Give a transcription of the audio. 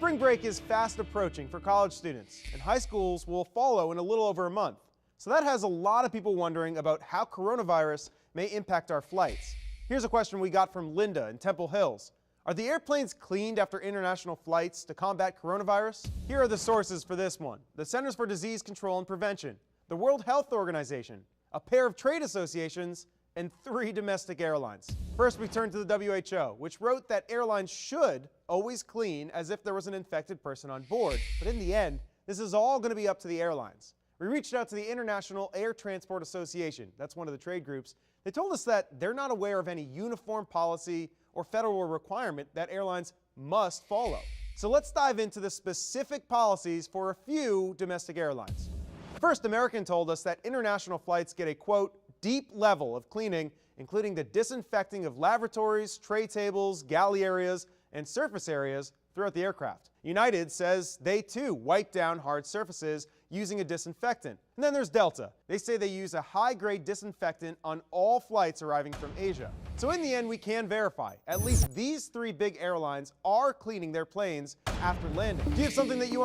Spring break is fast approaching for college students, and high schools will follow in a little over a month. So that has a lot of people wondering about how coronavirus may impact our flights. Here's a question we got from Linda in Temple Hills. Are the airplanes cleaned after international flights to combat coronavirus? Here are the sources for this one: the Centers for Disease Control and Prevention, the World Health Organization, a pair of trade associations, and 3 domestic airlines. First, we turn to the WHO, which wrote that airlines should always clean as if there was an infected person on board. But in the end, this is all going to be up to the airlines. We reached out to the International Air Transport Association, that's one of the trade groups. They told us that they're not aware of any uniform policy or federal requirement that airlines must follow. So let's dive into the specific policies for a few domestic airlines. First, American told us that international flights get a, quote, deep level of cleaning, including the disinfecting of lavatories, tray tables, galley areas, and surface areas throughout the aircraft. United says they too wipe down hard surfaces using a disinfectant. And then there's Delta. They say they use a high-grade disinfectant on all flights arriving from Asia. So in the end, we can verify at least these 3 big airlines are cleaning their planes after landing. Do you have something that you want